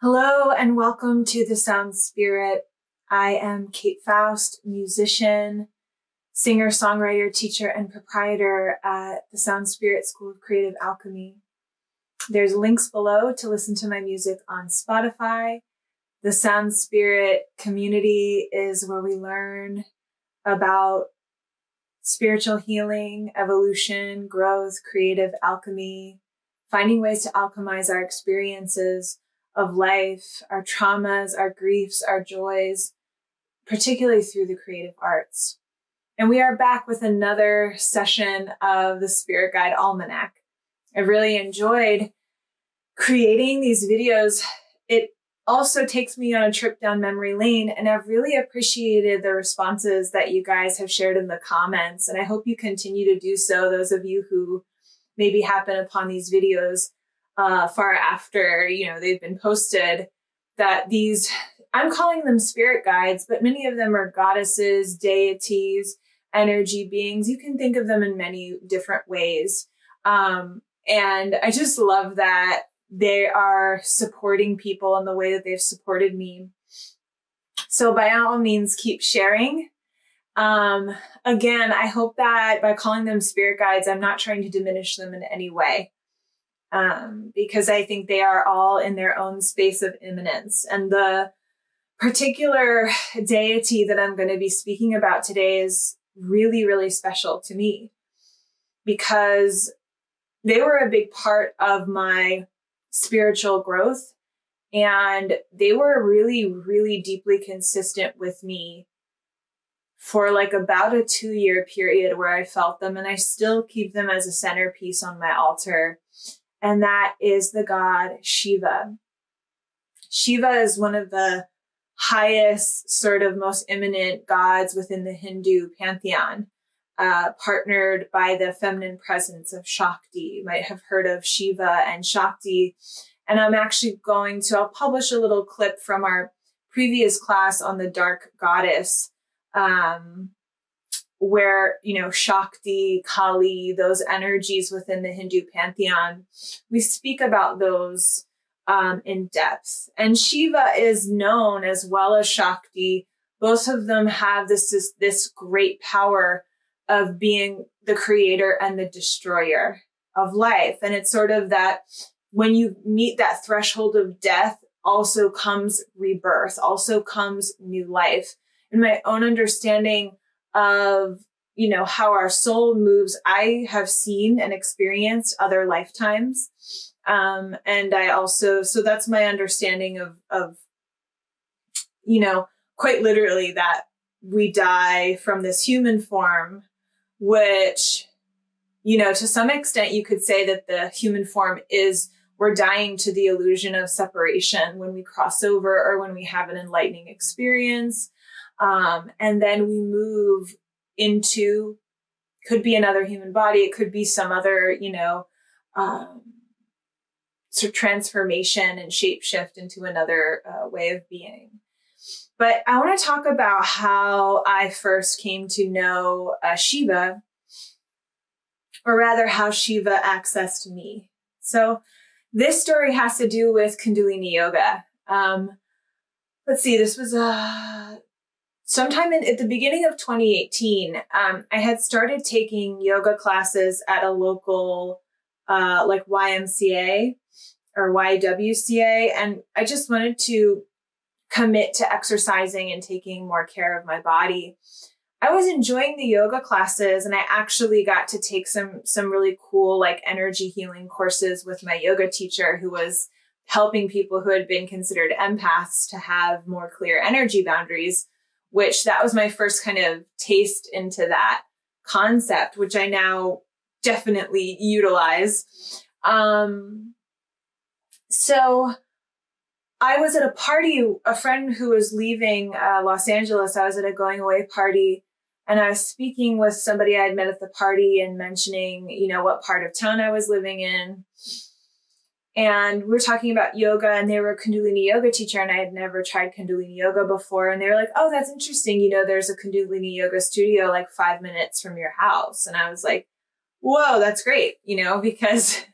Hello and welcome to The Sound Spirit. I am Kate Faust, musician, singer, songwriter, teacher, and proprietor at the Sound Spirit School of Creative Alchemy. There's links below to listen to my music on Spotify. The Sound Spirit community is where we learn about spiritual healing, evolution, growth, creative alchemy, finding ways to alchemize our experiences of life, our traumas, our griefs, our joys, particularly through the creative arts. And we are back with another session of the Spirit Guide Almanac. I really enjoyed creating these videos. It also takes me on a trip down memory lane, and I've really appreciated the responses that you guys have shared in the comments. And I hope you continue to do so, those of you who maybe happen upon these videos far after, they've been posted, that these, I'm calling them spirit guides, but many of them are goddesses, deities, energy beings. You can think of them in many different ways. And I just love that they are supporting people in the way that they've supported me. So by all means, keep sharing. Again, I hope that by calling them spirit guides, I'm not trying to diminish them in any way. Because I think they are all in their own space of immanence. And the particular deity that I'm going to be speaking about today is really, really special to me because they were a big part of my spiritual growth. And they were really, really deeply consistent with me for like about a 2-year period where I felt them, and I still keep them as a centerpiece on my altar. And that is the god Shiva. Shiva is one of the highest, sort of most eminent gods within the Hindu pantheon, partnered by the feminine presence of Shakti. You might have heard of Shiva and Shakti. And I'm actually I'll publish a little clip from our previous class on the dark goddess, where, Shakti, Kali, those energies within the Hindu pantheon, we speak about those in depth. And Shiva is known as well as Shakti. Both of them have this great power of being the creator and the destroyer of life. And it's sort of that when you meet that threshold of death, also comes rebirth, also comes new life. In my own understanding of, how our soul moves, I have seen and experienced other lifetimes. And I also, so that's my understanding of, quite literally that we die from this human form, which, to some extent you could say that the human form we're dying to the illusion of separation when we cross over or when we have an enlightening experience. And then we move into, could be another human body. It could be some other, sort of transformation and shapeshift into another way of being. But I want to talk about how I first came to know Shiva, or rather how Shiva accessed me. So this story has to do with Kundalini Yoga. Let's see, this was sometime at the beginning of 2018, I had started taking yoga classes at a local, like YMCA or YWCA. And I just wanted to commit to exercising and taking more care of my body. I was enjoying the yoga classes, and I actually got to take some really cool, like, energy healing courses with my yoga teacher, who was helping people who had been considered empaths to have more clear energy boundaries, which that was my first kind of taste into that concept, which I now definitely utilize. So I was at a party, a friend who was leaving Los Angeles. I was at a going away party, and I was speaking with somebody I had met at the party and mentioning, what part of town I was living in. And we were talking about yoga, and they were a Kundalini yoga teacher, and I had never tried Kundalini yoga before. And they were like, oh, that's interesting. There's a Kundalini yoga studio like 5 minutes from your house. And I was like, whoa, that's great, because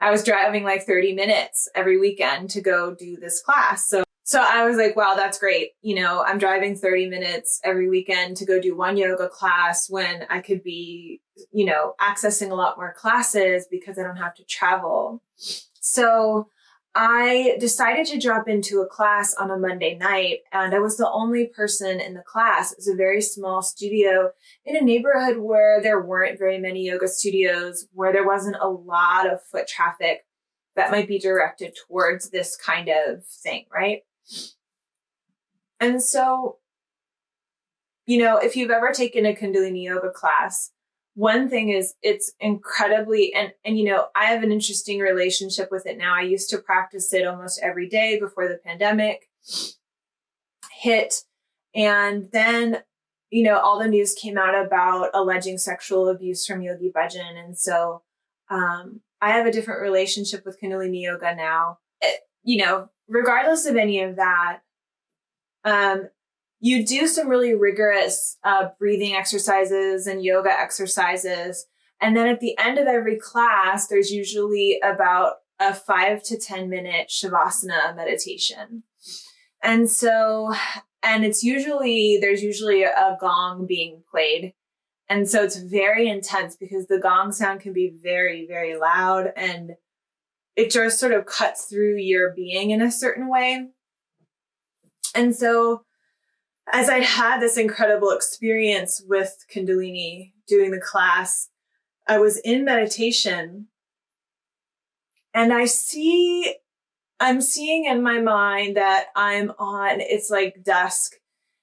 I was driving like 30 minutes every weekend to go do this class. So I was like, wow, that's great. I'm driving 30 minutes every weekend to go do one yoga class when I could be, accessing a lot more classes because I don't have to travel. So I decided to drop into a class on a Monday night, and I was the only person in the class. It was a very small studio in a neighborhood where there weren't very many yoga studios, where there wasn't a lot of foot traffic that might be directed towards this kind of thing, right? And so, if you've ever taken a Kundalini yoga class, one thing is it's incredibly, and I have an interesting relationship with it now. I used to practice it almost every day before the pandemic hit. And then, all the news came out about alleging sexual abuse from Yogi Bhajan. And so I have a different relationship with Kundalini yoga now. Regardless of any of that, you do some really rigorous breathing exercises and yoga exercises. And then at the end of every class, there's usually about a 5 to 10 minute Shavasana meditation. And there's usually a gong being played. And so it's very intense because the gong sound can be very, very loud, and it just sort of cuts through your being in a certain way. And so as I had this incredible experience with Kundalini doing the class, I was in meditation, and I'm seeing in my mind that it's like dusk,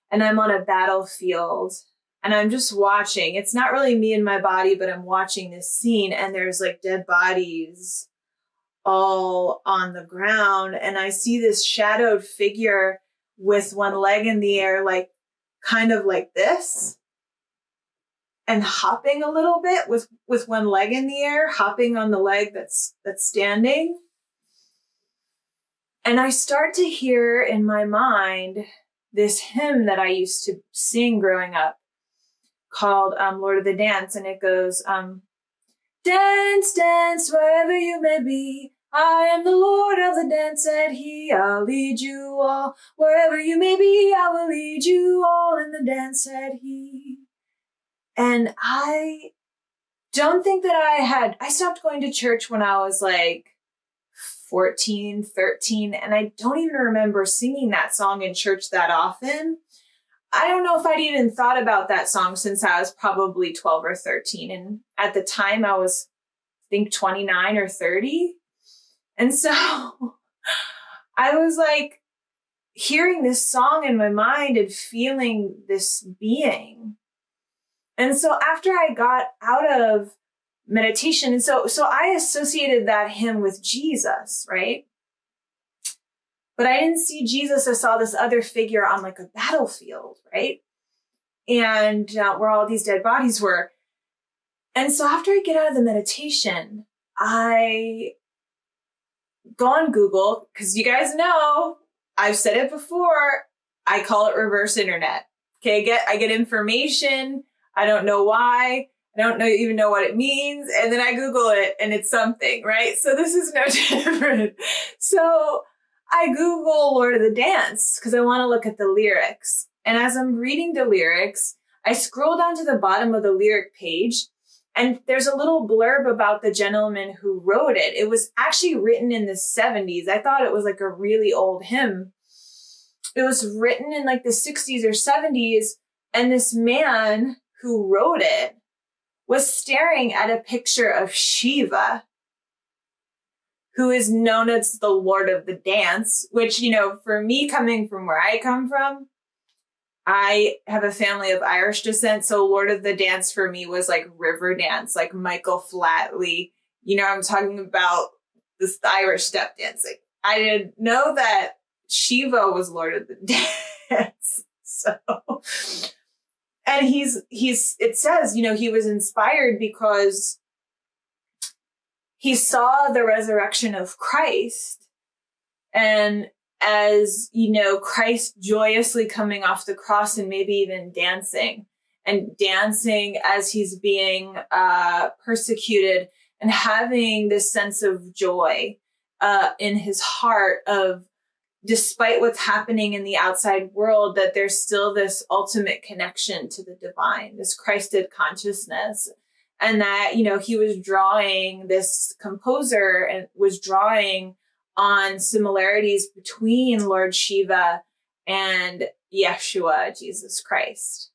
and I'm on a battlefield, and I'm just watching. It's not really me and my body, but I'm watching this scene, and there's like dead bodies all on the ground. And I see this shadowed figure with one leg in the air, like kind of like this, and hopping a little bit with one leg in the air, hopping on the leg that's standing. And I start to hear in my mind this hymn that I used to sing growing up called Lord of the Dance. And it goes, dance, dance, wherever you may be. I am the Lord of the dance, said he. I'll lead you all. Wherever you may be, I will lead you all in the dance, said he. And I don't think that I stopped going to church when I was like 14, 13, and I don't even remember singing that song in church that often. I don't know if I'd even thought about that song since I was probably 12 or 13. And at the time I was, I think, 29 or 30. And so I was like hearing this song in my mind and feeling this being. And so after I got out of meditation, and so I associated that hymn with Jesus, right? But I didn't see Jesus. I saw this other figure on like a battlefield, right? And where all these dead bodies were. And so after I get out of the meditation, I go on Google, because you guys know, I've said it before, I call it reverse internet. Okay, I get information. I don't know why. I don't even know what it means. And then I Google it and it's something, right? So this is no different. So I Google Lord of the Dance because I want to look at the lyrics. And as I'm reading the lyrics, I scroll down to the bottom of the lyric page, and there's a little blurb about the gentleman who wrote it. It was actually written in the 70s. I thought it was like a really old hymn. It was written in like the 60s or 70s. And this man who wrote it was staring at a picture of Shiva, who is known as the Lord of the Dance, which, for me, coming from where I come from, I have a family of Irish descent. So Lord of the Dance for me was like river dance, like Michael Flatley. I'm talking about this Irish step dancing. I didn't know that Shiva was Lord of the Dance. So, and it says, he was inspired because he saw the resurrection of Christ, and as, Christ joyously coming off the cross and maybe even dancing as he's being persecuted and having this sense of joy in his heart of, despite what's happening in the outside world, that there's still this ultimate connection to the divine, this Christed consciousness. And that, he was drawing, this composer and was drawing on similarities between Lord Shiva and Yeshua, Jesus Christ.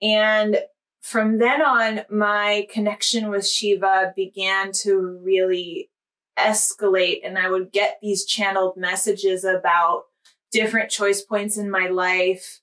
And from then on, my connection with Shiva began to really escalate, and I would get these channeled messages about different choice points in my life,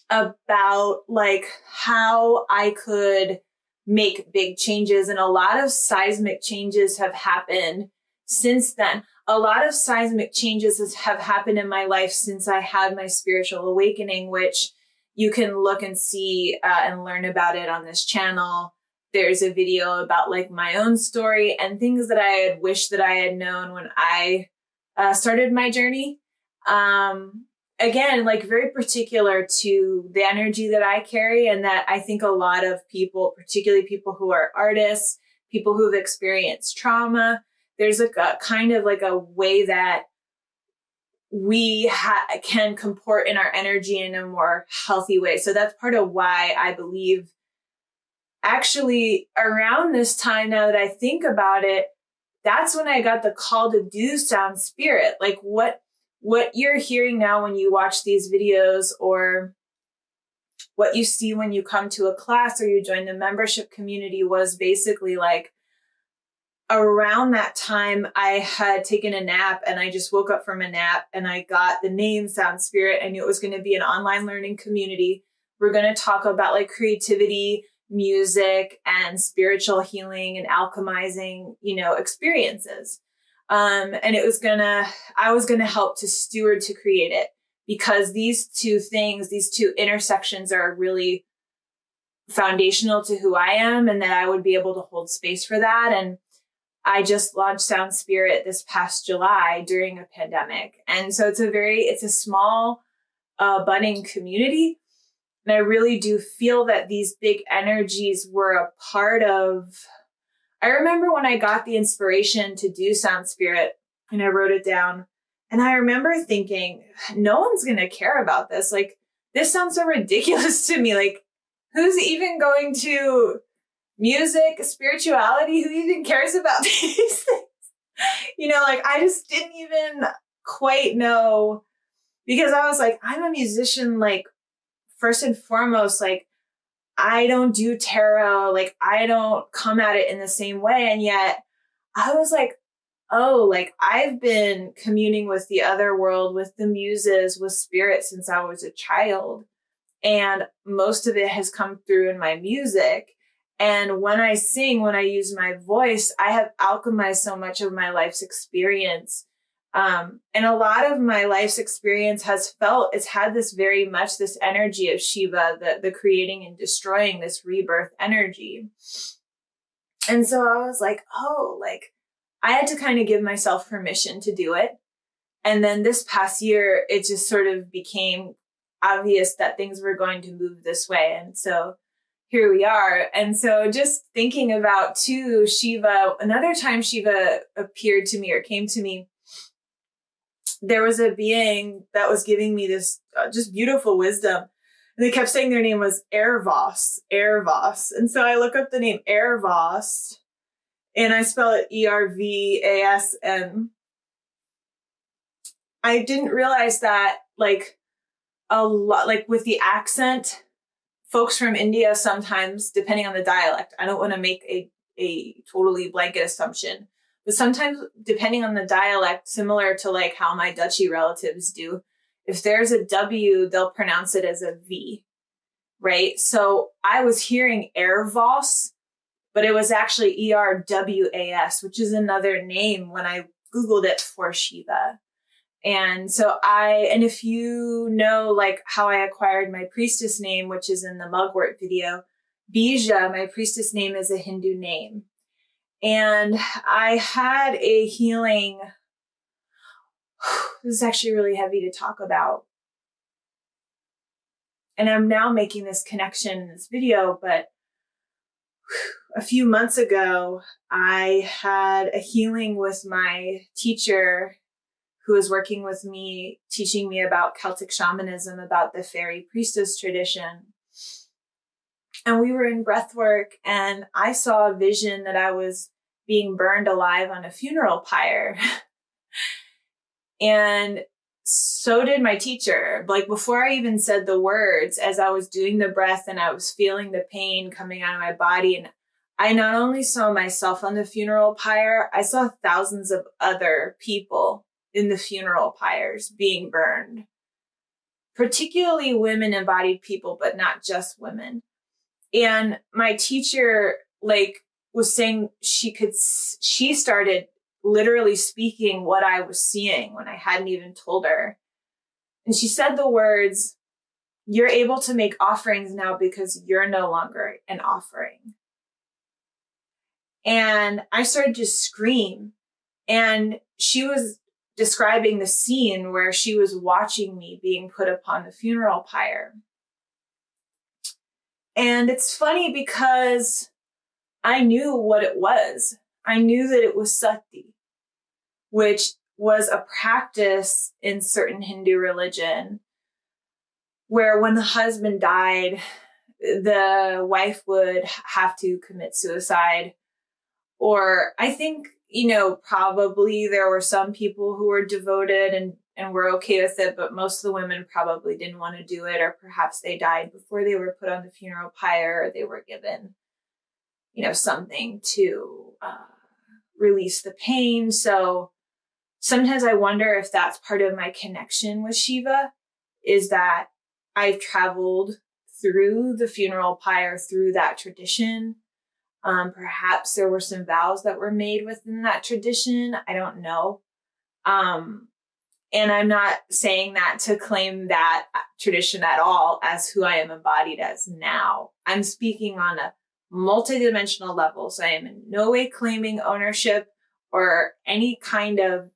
about like how I could make big changes. And a lot of seismic changes have happened since then. A lot of seismic changes have happened in my life since I had my spiritual awakening, which you can look and see and learn about it on this channel. There's a video about like my own story and things that I had wished that I had known when I started my journey. Again, like very particular to the energy that I carry, and that I think a lot of people, particularly people who are artists, people who have experienced trauma, there's like a kind of like a way that we can comport in our energy in a more healthy way. So that's part of why I believe, actually around this time, now that I think about it, that's when I got the call to do Sound Spirit. Like what you're hearing now when you watch these videos, or what you see when you come to a class or you join the membership community, was basically like, around that time I had taken a nap, and I just woke up from a nap and I got the name Sound Spirit. I knew it was going to be an online learning community. We're going to talk about like creativity, music, and spiritual healing and alchemizing, experiences. And I was going to help to steward to create it, because these two things, these two intersections are really foundational to who I am, and that I would be able to hold space for that. And I just launched Sound Spirit this past July during a pandemic. And so it's a small, budding community. And I really do feel that these big energies were a part of. I remember when I got the inspiration to do Sound Spirit and I wrote it down, and I remember thinking, no one's going to care about this. Like, this sounds so ridiculous to me. Like, who's even going to music, spirituality? Who even cares about these things? Like, I just didn't even quite know, because I was like, I'm a musician, like, first and foremost, like, I don't do tarot, like, I don't come at it in the same way. And yet I was like, oh, like, I've been communing with the other world, with the muses, with spirit since I was a child. And most of it has come through in my music. And when I sing, when I use my voice, I have alchemized so much of my life's experience. And a lot of my life's experience it's had this very much this energy of Shiva, the creating and destroying, this rebirth energy. And so I was like, oh, like, I had to kind of give myself permission to do it. And then this past year, it just sort of became obvious that things were going to move this way. And so here we are. And so just thinking about too, Shiva, another time Shiva appeared to me or came to me, there was a being that was giving me this just beautiful wisdom. And they kept saying their name was Ervas. And so I look up the name Ervas, and I spell it Ervas. And I didn't realize that, like, a lot, like with the accent, folks from India sometimes, depending on the dialect, I don't want to make a totally blanket assumption, but sometimes depending on the dialect, similar to like how my Dutchy relatives do, if there's a W, they'll pronounce it as a V, right? So I was hearing Ervas, but it was actually Erwas, which is another name when I Googled it for Shiva. And so and if you know, like, how I acquired my priestess name, which is in the mugwort video, Bija, my priestess name, is a Hindu name. And I had a healing. This is actually really heavy to talk about. And I'm now making this connection in this video, but a few months ago, I had a healing with my teacher who was working with me, teaching me about Celtic shamanism, about the fairy priestess tradition. And we were in breath work, and I saw a vision that I was being burned alive on a funeral pyre. And so did my teacher. Like, before I even said the words, as I was doing the breath and I was feeling the pain coming out of my body, and I not only saw myself on the funeral pyre, I saw thousands of other people in the funeral pyres being burned, particularly women embodied people, but not just women. And my teacher, was saying she started literally speaking what I was seeing when I hadn't even told her. And she said the words, "You're able to make offerings now because you're no longer an offering." And I started to scream. And she was describing the scene where she was watching me being put upon the funeral pyre. And it's funny because I knew what it was. I knew that it was sati, which was a practice in certain Hindu religion where when the husband died, the wife would have to commit suicide. Or I think, probably there were some people who were devoted and were okay with it, but most of the women probably didn't want to do it, or perhaps they died before they were put on the funeral pyre, or they were given, something to release the pain. So sometimes I wonder if that's part of my connection with Shiva, is that I've traveled through the funeral pyre, through that tradition. Perhaps there were some vows that were made within that tradition. I don't know. And I'm not saying that to claim that tradition at all as who I am embodied as now. I'm speaking on a multidimensional level. So I am in no way claiming ownership or any kind of,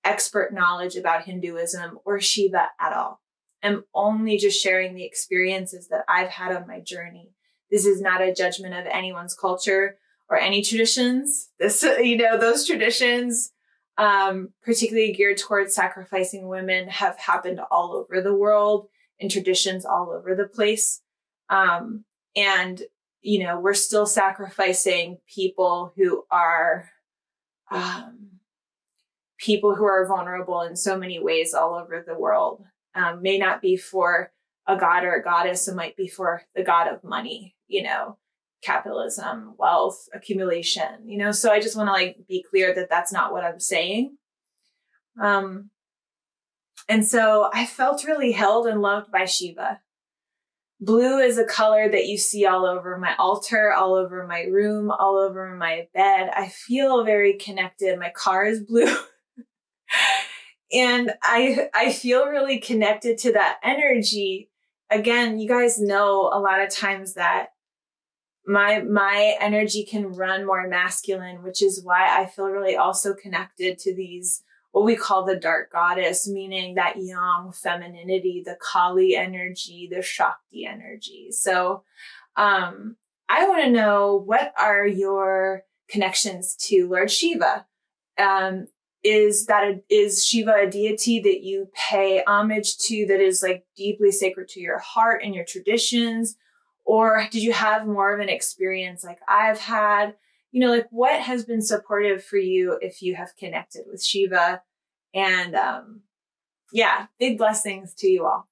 expert knowledge about Hinduism or Shiva at all. I'm only just sharing the experiences that I've had on my journey. This is not a judgment of anyone's culture or any traditions. Those traditions, particularly geared towards sacrificing women, have happened all over the world, in traditions all over the place. And we're still sacrificing people who are vulnerable in so many ways all over the world. May not be for a god or a goddess, it might be for the god of money, capitalism, wealth, accumulation, so I just want to be clear that that's not what I'm saying. And so I felt really held and loved by Shiva. Blue is a color that you see all over my altar, all over my room, all over my bed. I feel very connected. My car is blue. And I feel really connected to that energy. Again, you guys know a lot of times that my energy can run more masculine, which is why I feel really also connected to these, what we call the dark goddess, meaning that yang femininity, the Kali energy, the Shakti energy. So I want to know, what are your connections to Lord Shiva? Is Shiva a deity that you pay homage to, that is deeply sacred to your heart and your traditions? Or did you have more of an experience like I've had? What has been supportive for you if you have connected with Shiva? And big blessings to you all.